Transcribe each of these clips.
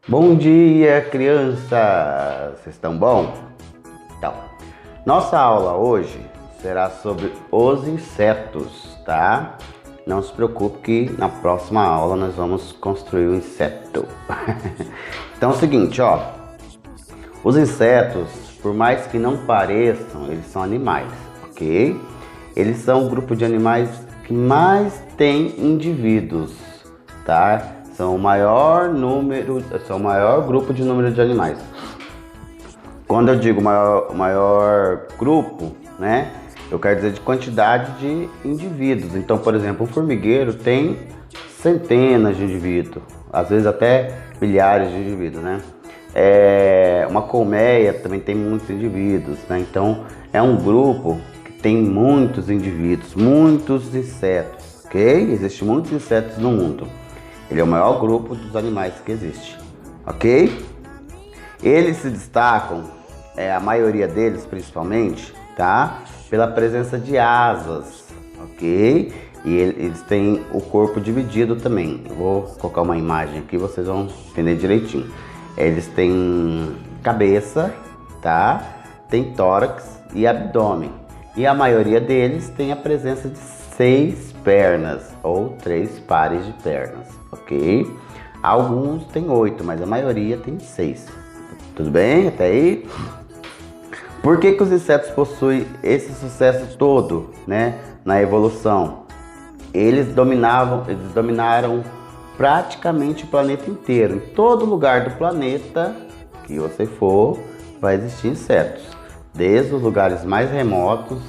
Bom dia, crianças! Vocês estão bom? Então, nossa aula hoje será sobre os insetos, tá? Não se preocupe que na próxima aula nós vamos construir o inseto. Então é o seguinte, ó. Os insetos, por mais que não pareçam, eles são animais, ok? Eles são o grupo de animais que mais tem indivíduos, tá? São o maior grupo de número de animais. Quando eu digo maior grupo, né? Eu quero dizer de quantidade de indivíduos. Então, por exemplo, um formigueiro tem centenas de indivíduos, às vezes até milhares de indivíduos, né? Uma colmeia também tem muitos indivíduos, né? Então, é um grupo que tem muitos indivíduos, muitos insetos, ok? Existem muitos insetos no mundo. Ele é o maior grupo dos animais que existe, ok? Eles se destacam, a maioria deles principalmente, tá? Pela presença de asas, ok? E eles têm o corpo dividido também. Eu vou colocar uma imagem aqui, vocês vão entender direitinho. Eles têm cabeça, tá? Tem tórax e abdômen. E a maioria deles tem a presença de 6 pernas ou 3 pares de pernas, ok? Alguns têm 8, mas a maioria tem 6. Tudo bem até aí? Por que os insetos possuem esse sucesso todo, né, na evolução? Eles dominaram praticamente o planeta inteiro. Em todo lugar do planeta que você for, vai existir insetos. Desde os lugares mais remotos,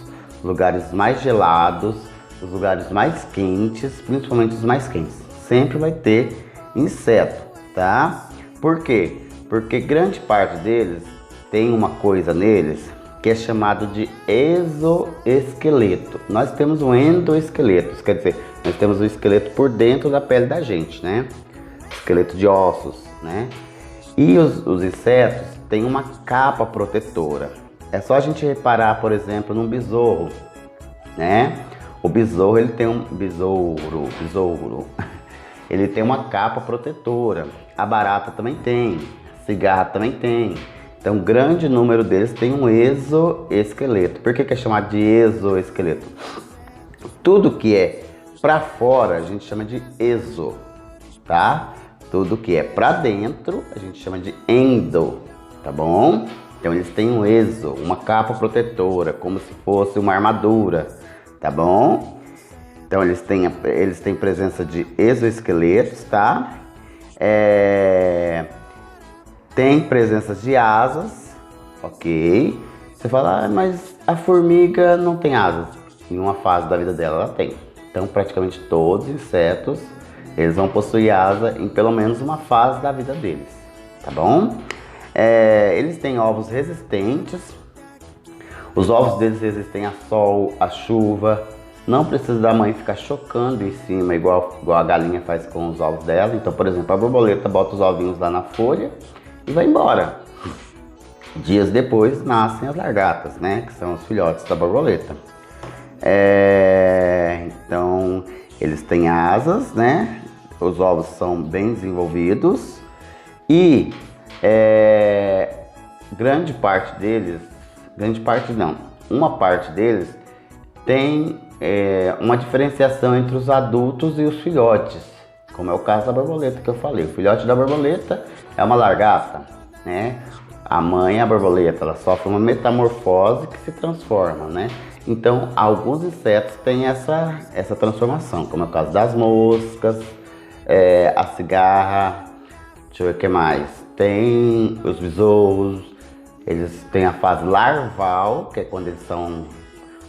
lugares mais gelados, os lugares mais quentes, principalmente os mais quentes. Sempre vai ter inseto, tá? Por quê? Porque grande parte deles tem uma coisa neles que é chamado de exoesqueleto. Nós temos um endoesqueleto, isso quer dizer, nós temos o esqueleto por dentro da pele da gente, né? Esqueleto de ossos, né? E os insetos têm uma capa protetora. É só a gente reparar, por exemplo, num besouro, né? O besouro, ele tem um besouro. Ele tem uma capa protetora. A barata também tem, a cigarra também tem. Então, um grande número deles tem um exoesqueleto. Por que é chamado de exoesqueleto? Tudo que é para fora a gente chama de exo, tá? Tudo que é para dentro a gente chama de endo, tá bom? Então, eles têm um exo, uma capa protetora, como se fosse uma armadura, tá bom? Então, eles têm presença de exoesqueletos, tá? Tem presença de asas, ok? Você fala, mas a formiga não tem asas. Em uma fase da vida dela, ela tem. Então, praticamente todos os insetos, eles vão possuir asa em pelo menos uma fase da vida deles, tá bom? Eles têm ovos resistentes. Os ovos deles resistem a sol, a chuva. Não precisa da mãe ficar chocando em cima, igual a galinha faz com os ovos dela. Então, por exemplo, a borboleta bota os ovinhos lá na folha e vai embora. Dias depois nascem as largatas, né? Que são os filhotes da borboleta. Então, eles têm asas, né? Os ovos são bem desenvolvidos. E grande parte deles, uma parte deles tem uma diferenciação entre os adultos e os filhotes, como é o caso da borboleta que eu falei. O filhote da borboleta é uma largata, né? A mãe, a borboleta, ela sofre uma metamorfose que se transforma, né? Então, alguns insetos têm essa transformação, como é o caso das moscas, a cigarra, deixa eu ver o que mais. Tem os besouros, eles têm a fase larval, que é quando eles são...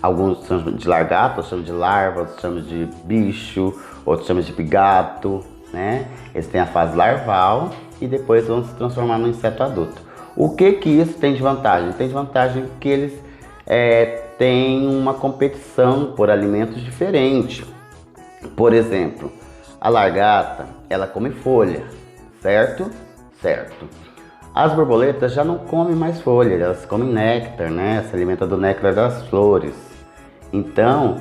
Alguns chamam de lagarto, outros chamam de larva, outros chamam de bicho, outros chamam de pigato, né? Eles têm a fase larval e depois vão se transformar no inseto adulto. O que isso tem de vantagem? Tem de vantagem que eles têm uma competição por alimentos diferentes. Por exemplo, a lagarta, ela come folha, certo? Certo. As borboletas já não comem mais folha, elas comem néctar, né? Se alimentam do néctar das flores. Então,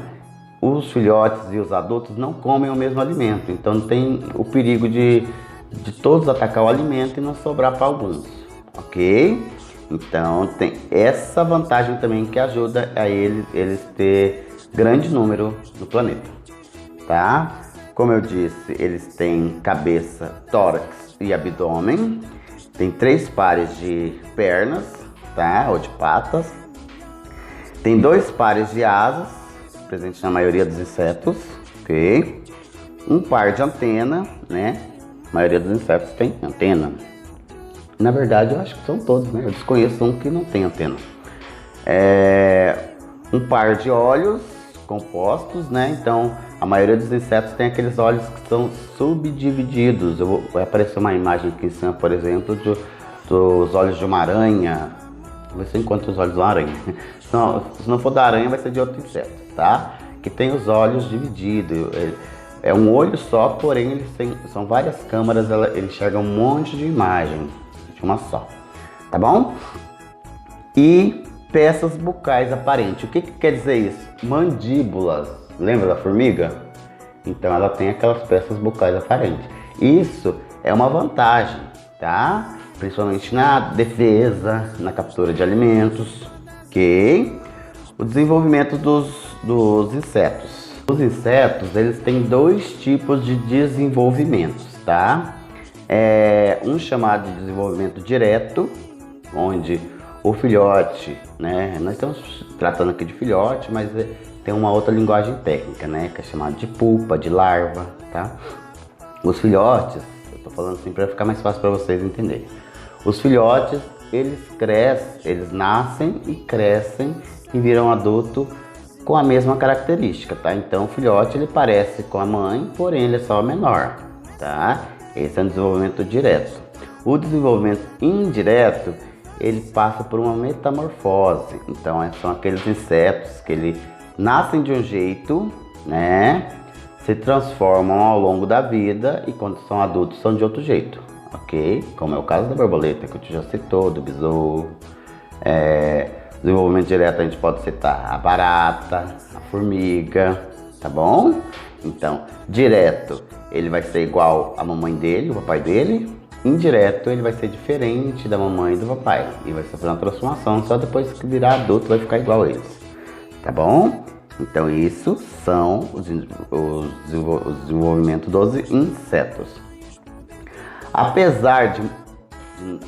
os filhotes e os adultos não comem o mesmo alimento. Então, tem o perigo de de todos atacar o alimento e não sobrar para alguns, ok? Então tem essa vantagem também que ajuda a eles ter grande número no planeta, tá? Como eu disse, eles têm cabeça, tórax e abdômen, tem 3 pares de pernas, tá? Ou de patas, tem 2 pares de asas, presente na maioria dos insetos, ok? Um par de antena, né? A maioria dos insetos tem antena. Na verdade, eu acho que são todos, né? Eu desconheço um que não tem antena. Um par de olhos compostos, né? Então, a maioria dos insetos tem aqueles olhos que são subdivididos. Vai aparecer uma imagem aqui em cima, por exemplo, dos olhos de uma aranha. Vou ver se eu encontro os olhos de uma aranha. Se não for da aranha, vai ser de outro inseto, tá? Que tem os olhos divididos. É um olho só, porém são várias câmaras, ele enxerga um monte de imagem de uma só, tá bom? E peças bucais aparentes. O que quer dizer isso? Mandíbulas. Lembra da formiga? Então ela tem aquelas peças bucais aparentes. Isso é uma vantagem, tá? Principalmente na defesa, na captura de alimentos, ok? O desenvolvimento dos insetos. Os insetos, eles têm 2 tipos de desenvolvimentos, tá? Um chamado de desenvolvimento direto, onde o filhote, né? Nós estamos tratando aqui de filhote, mas tem uma outra linguagem técnica, né? Que é chamado de pupa, de larva, tá? Os filhotes, eu tô falando assim para ficar mais fácil para vocês entenderem. Os filhotes, eles nascem e crescem e viram adulto com a mesma característica, tá? Então o filhote, ele parece com a mãe, porém ele é só menor, tá? Esse é um desenvolvimento direto. O desenvolvimento indireto, ele passa por uma metamorfose. Então são aqueles insetos que ele nascem de um jeito, né? Se transformam ao longo da vida e quando são adultos são de outro jeito, ok? Como é o caso da borboleta que eu já citou, do besouro. Desenvolvimento direto a gente pode citar a barata, a formiga, tá bom? Então, direto, ele vai ser igual a mamãe dele, o papai dele. Indireto, ele vai ser diferente da mamãe e do papai. E vai sofrer uma transformação, só depois que virar adulto vai ficar igual a eles. Tá bom? Então, isso são os desenvolvimentos dos insetos. Apesar de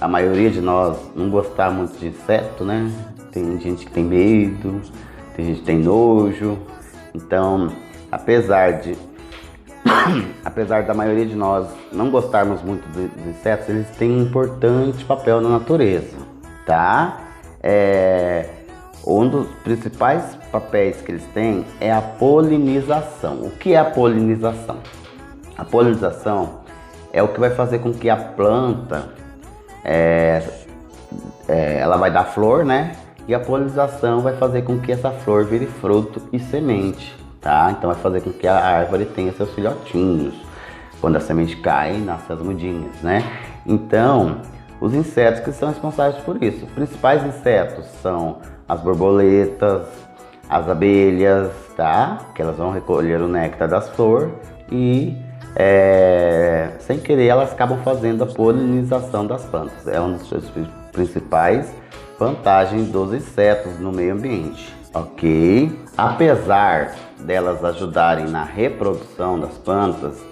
a maioria de nós não gostar muito de inseto, né? Tem gente que tem medo, tem gente que tem nojo. Então, apesar da maioria de nós não gostarmos muito dos insetos, eles têm um importante papel na natureza, tá? Um dos principais papéis que eles têm é a polinização. O que é a polinização? A polinização é o que vai fazer com que a planta ela vai dar flor, né? E a polinização vai fazer com que essa flor vire fruto e semente, tá? Então vai fazer com que a árvore tenha seus filhotinhos. Quando a semente cai, nascem as mudinhas, né? Então, os insetos que são responsáveis por isso. Os principais insetos são as borboletas, as abelhas, tá? Que elas vão recolher o néctar das flores e, sem querer, elas acabam fazendo a polinização das plantas. É uma das principais vantagens dos insetos no meio ambiente, ok? Apesar delas ajudarem na reprodução das plantas,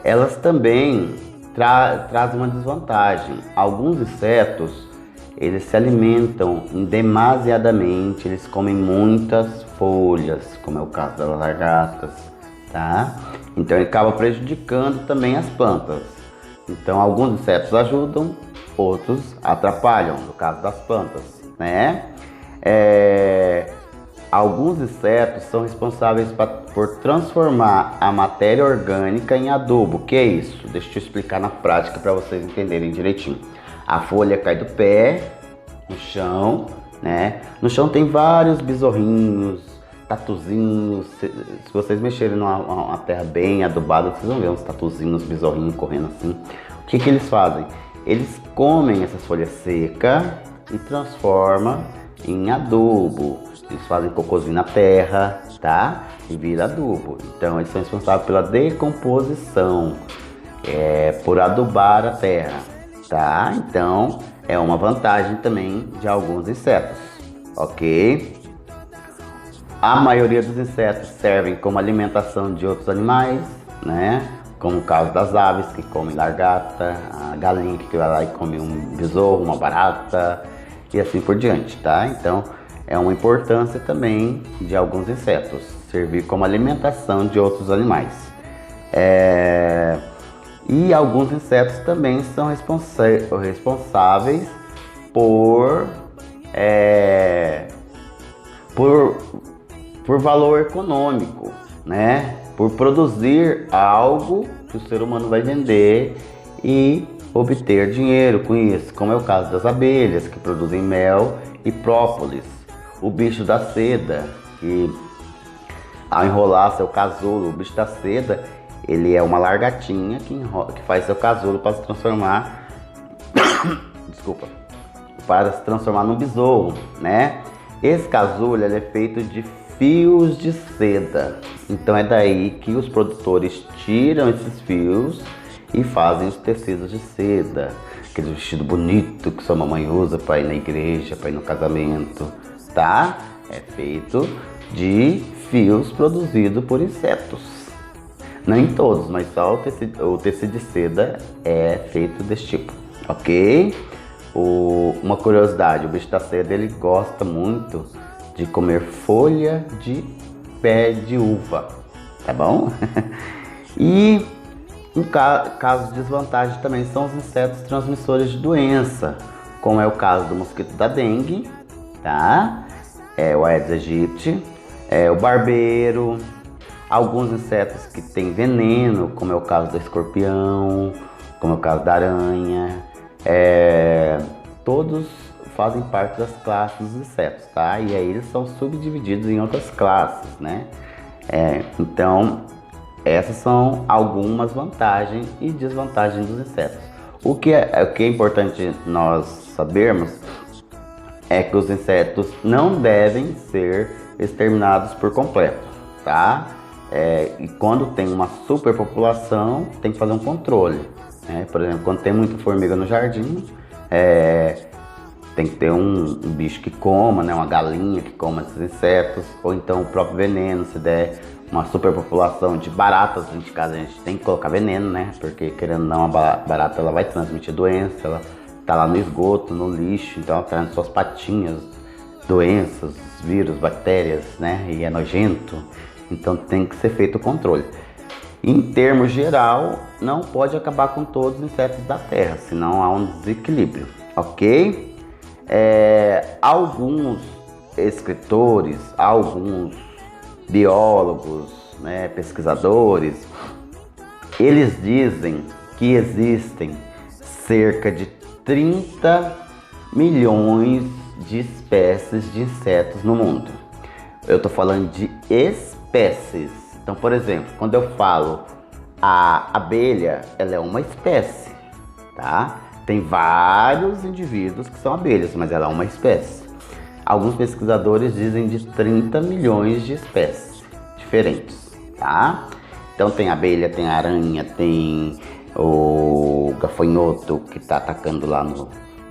elas também trazem uma desvantagem. Alguns insetos, eles se alimentam demasiadamente, eles comem muitas folhas, como é o caso das lagartas, tá? Então ele acaba prejudicando também as plantas. Então alguns insetos ajudam, outros atrapalham, no caso das plantas, né? Alguns insetos são responsáveis por transformar a matéria orgânica em adubo. O que é isso? Deixa eu te explicar na prática para vocês entenderem direitinho. A folha cai do pé no chão, né? No chão tem vários besorrinhos, tatuzinhos. Se vocês mexerem numa terra bem adubada, vocês vão ver uns tatuzinhos, besorrinhos correndo assim. O que eles fazem? Eles comem essas folhas secas e transformam em adubo. Eles fazem cocôzinho na terra, tá? E vira adubo. Então eles são responsáveis pela decomposição. por adubar a terra, tá? Então é uma vantagem também de alguns insetos, ok? A maioria dos insetos servem como alimentação de outros animais, né? Como o caso das aves que comem largata, a galinha que vai lá e come um besouro, uma barata e assim por diante, tá? Então é uma importância também de alguns insetos servir como alimentação de outros animais. E alguns insetos também são responsáveis por valor econômico, né? Por produzir algo que o ser humano vai vender e obter dinheiro com isso, como é o caso das abelhas, que produzem mel e própolis. O bicho da seda, que ao enrolar seu casulo, o bicho da seda, ele é uma largatinha que faz seu casulo para se transformar para se transformar num besouro, né? Esse casulo ele é feito de fios de seda. Então é daí que os produtores tiram esses fios e fazem os tecidos de seda. Aquele vestido bonito que sua mamãe usa para ir na igreja, para ir no casamento, tá? É feito de fios produzidos por insetos. Nem todos, mas só o tecido de seda é feito desse tipo, ok? Uma curiosidade, o bicho da seda ele gosta muito de comer folha de pé de uva, tá bom? E um caso de desvantagem também são os insetos transmissores de doença, como é o caso do mosquito da dengue, tá? O Aedes aegypti, o barbeiro, alguns insetos que têm veneno, como é o caso do escorpião, como é o caso da aranha, todos fazem parte das classes dos insetos, tá? E aí eles são subdivididos em outras classes, né? Então, essas são algumas vantagens e desvantagens dos insetos. O que é importante nós sabermos é que os insetos não devem ser exterminados por completo, tá? E quando tem uma superpopulação, tem que fazer um controle, né? Por exemplo, quando tem muita formiga no jardim, tem que ter um bicho que coma, né? Uma galinha que coma esses insetos, ou então o próprio veneno. Se der uma superpopulação de baratas dentro de casa, a gente tem que colocar veneno, né? Porque querendo ou não, a barata ela vai transmitir doença, ela tá lá no esgoto, no lixo, então ela tá nas suas patinhas, doenças, vírus, bactérias, né? E é nojento, então tem que ser feito o controle. Em termos geral, não pode acabar com todos os insetos da terra, senão há um desequilíbrio, ok? Alguns escritores, alguns biólogos, né, pesquisadores, eles dizem que existem cerca de 30 milhões de espécies de insetos no mundo. Eu tô falando de espécies. Então, por exemplo, quando eu falo a abelha, ela é uma espécie, tá? Tem vários indivíduos que são abelhas, mas ela é uma espécie. Alguns pesquisadores dizem de 30 milhões de espécies diferentes, tá? Então tem abelha, tem aranha, tem o gafanhoto que está atacando lá no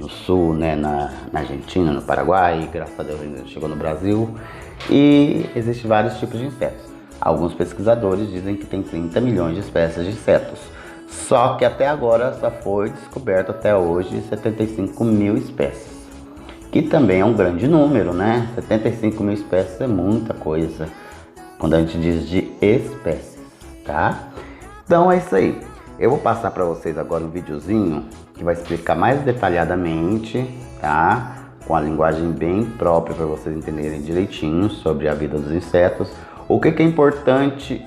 sul, né? Na Argentina, no Paraguai, graças a Deus ainda chegou no Brasil. E existem vários tipos de insetos. Alguns pesquisadores dizem que tem 30 milhões de espécies de insetos. Só que até agora só foi descoberto até hoje 75 mil espécies. Que também é um grande número, né? 75 mil espécies é muita coisa quando a gente diz de espécies, tá? Então é isso aí. Eu vou passar para vocês agora um videozinho que vai explicar mais detalhadamente, tá? Com a linguagem bem própria para vocês entenderem direitinho sobre a vida dos insetos. O que é importante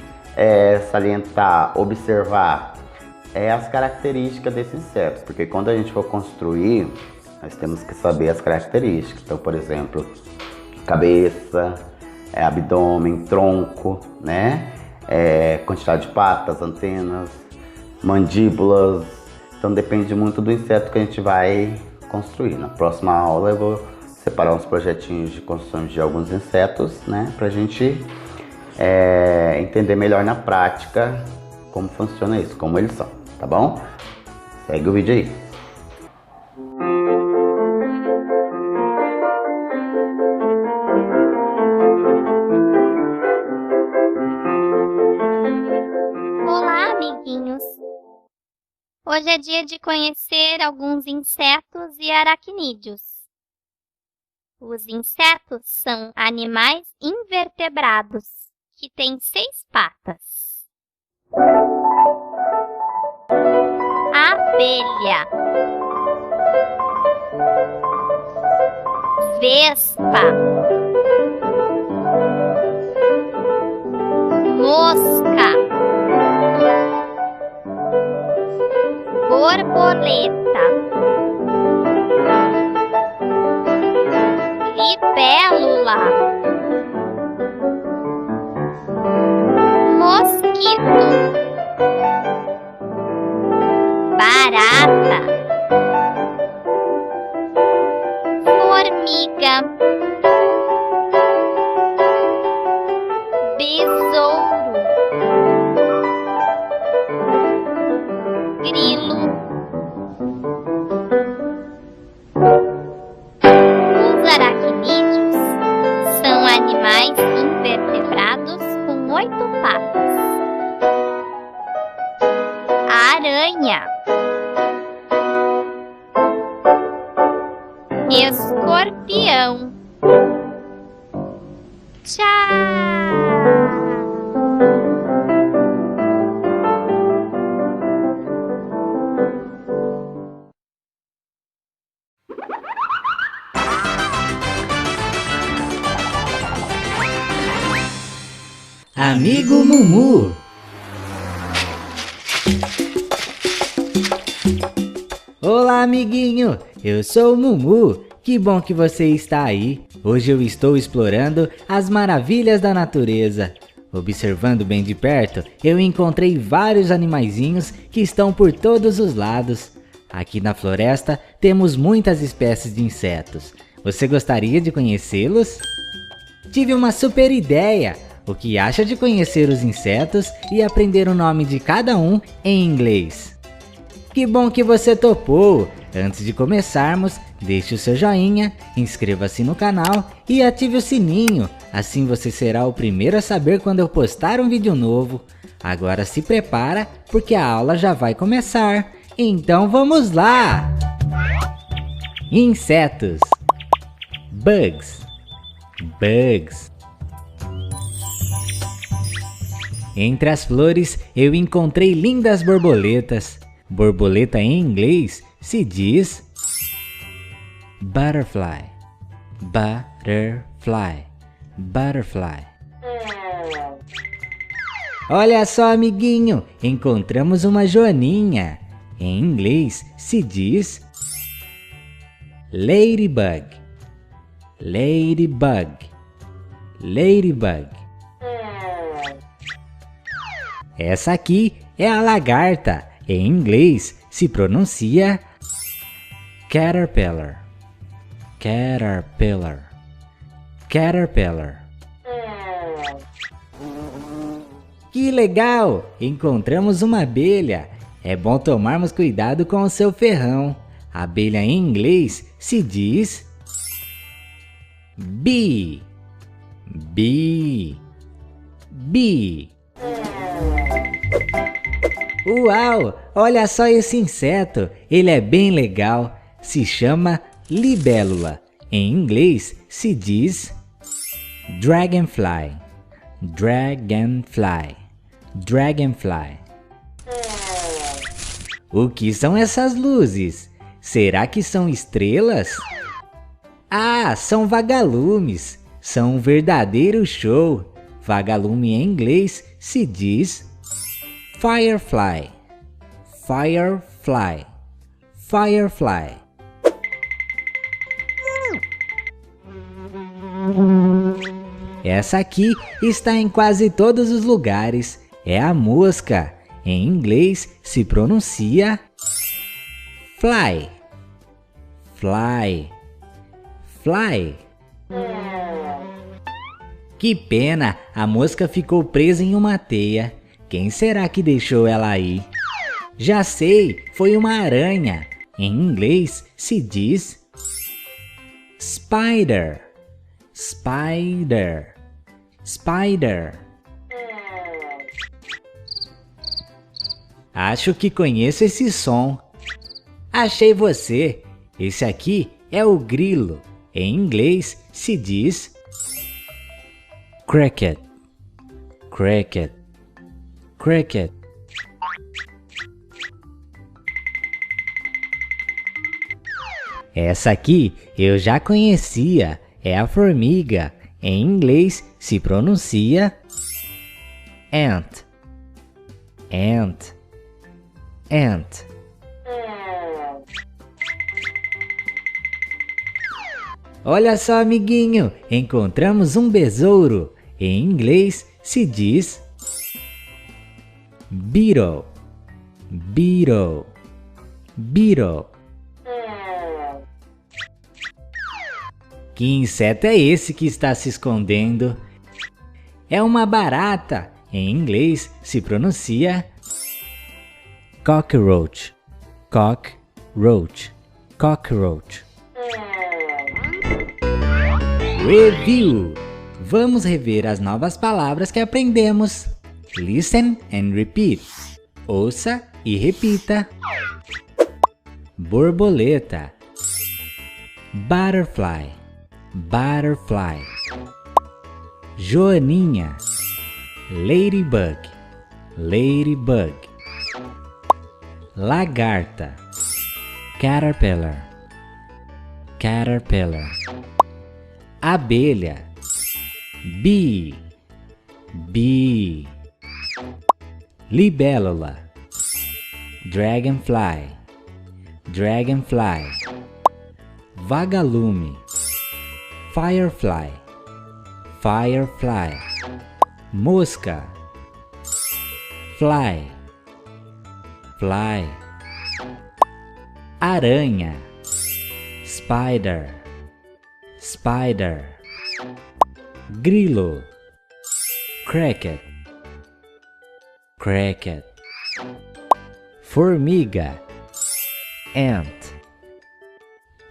salientar, observar, as características desse inseto, porque quando a gente for construir, nós temos que saber as características. Então, por exemplo, cabeça, abdômen, tronco, né? Quantidade de patas, antenas, mandíbulas. Então depende muito do inseto que a gente vai construir. Na próxima aula eu vou separar uns projetinhos de construção de alguns insetos, né? Pra gente entender melhor na prática como funciona isso, como eles são. tá bom? Segue o vídeo aí. Olá, amiguinhos! Hoje é dia de conhecer alguns insetos e aracnídeos. Os insetos são animais invertebrados que têm 6 patas. Abelha, vespa, mosca, borboleta, libélula, mosquito, barata, formiga, besouro, grilo. Os aracnídeos são animais invertebrados com 8 patas. Aranha, escorpião. Tchau! Amigo Mumu. Olá, amiguinho! Eu sou o Mumu. Que bom que você está aí. Hoje eu estou explorando as maravilhas da natureza. Observando bem de perto, eu encontrei vários animaizinhos que estão por todos os lados. Aqui na floresta temos muitas espécies de insetos. Você gostaria de conhecê-los? Tive uma super ideia! O que acha de conhecer os insetos e aprender o nome de cada um em inglês? Que bom que você topou! Antes de começarmos, deixe o seu joinha, inscreva-se no canal e ative o sininho. Assim você será o primeiro a saber quando eu postar um vídeo novo. Agora se prepara, porque a aula já vai começar. Então vamos lá! Insetos. Bugs. Bugs. Entre as flores, eu encontrei lindas borboletas. Borboleta em inglês se diz butterfly. Butterfly. Butterfly. Olha só, amiguinho, encontramos uma joaninha. Em inglês se diz ladybug. Ladybug. Ladybug. Essa aqui é a lagarta. Em inglês se pronuncia caterpillar. Caterpillar. Caterpillar. Que legal! Encontramos uma abelha. É bom tomarmos cuidado com o seu ferrão. Abelha em inglês se diz bee. Bee. Bee. Uau! Olha só esse inseto, ele é bem legal, se chama libélula. Em inglês se diz dragonfly. Dragonfly. Dragonfly. O que são essas luzes? Será que são estrelas? Ah, são vagalumes. São um verdadeiro show. Vagalume em inglês se diz firefly. Firefly. Firefly. Essa aqui está em quase todos os lugares. É a mosca. Em inglês se pronuncia fly. Fly. Fly. Que pena, a mosca ficou presa em uma teia. Quem será que deixou ela aí? Já sei, foi uma aranha. Em inglês se diz spider. Spider. Spider. Acho que conheço esse som. Achei você. Esse aqui é o grilo. Em inglês se diz cricket. Cricket. Cricket. Essa aqui eu já conhecia. É a formiga. Em inglês se pronuncia ant. Ant. Ant. Olha só, amiguinho, encontramos um besouro. Em inglês se diz beetle. Beetle. Beetle. Que inseto é esse que está se escondendo? É uma barata. Em inglês se pronuncia cockroach. Cockroach. Cockroach. Review. Vamos rever as novas palavras que aprendemos. Listen and repeat. Ouça e repita. Borboleta. Butterfly. Butterfly. Joaninha. Ladybug. Ladybug. Lagarta. Caterpillar. Caterpillar. Abelha. Bee. Bee. Libélula. Dragonfly. Dragonfly. Vagalume. Firefly. Firefly. Mosca. Fly. Fly. Aranha. Spider. Spider. Grilo. Cricket. Cricket. Formiga. Ant.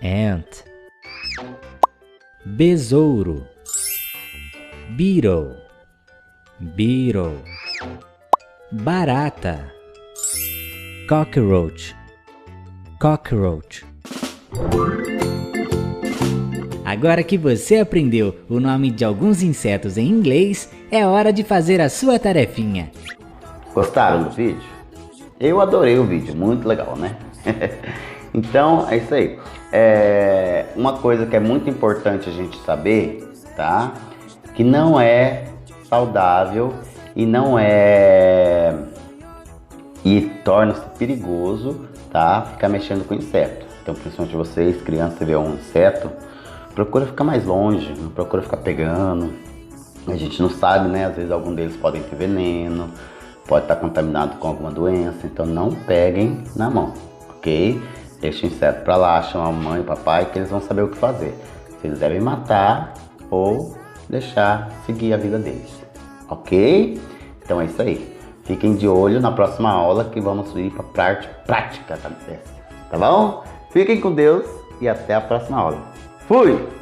Ant. Besouro. Beetle. Beetle. Barata. Cockroach. Cockroach. Agora que você aprendeu o nome de alguns insetos em inglês, é hora de fazer a sua tarefinha. Gostaram do vídeo? Eu adorei o vídeo, muito legal, né? Então, é isso aí. Uma coisa que é muito importante a gente saber, tá? Que não é saudável e não é... e torna-se perigoso, tá? Ficar mexendo com inseto. Então, principalmente vocês, crianças, vê um inseto, procura ficar mais longe, não procura ficar pegando. A gente não sabe, né? Às vezes algum deles podem ter veneno, pode estar contaminado com alguma doença, então não peguem na mão, ok? Deixa o inseto pra lá, chama a mãe e o papai que eles vão saber o que fazer. Se eles devem matar ou deixar seguir a vida deles, ok? Então é isso aí. Fiquem de olho na próxima aula que vamos ir para a parte prática, tá bom? Fiquem com Deus e até a próxima aula. Fui!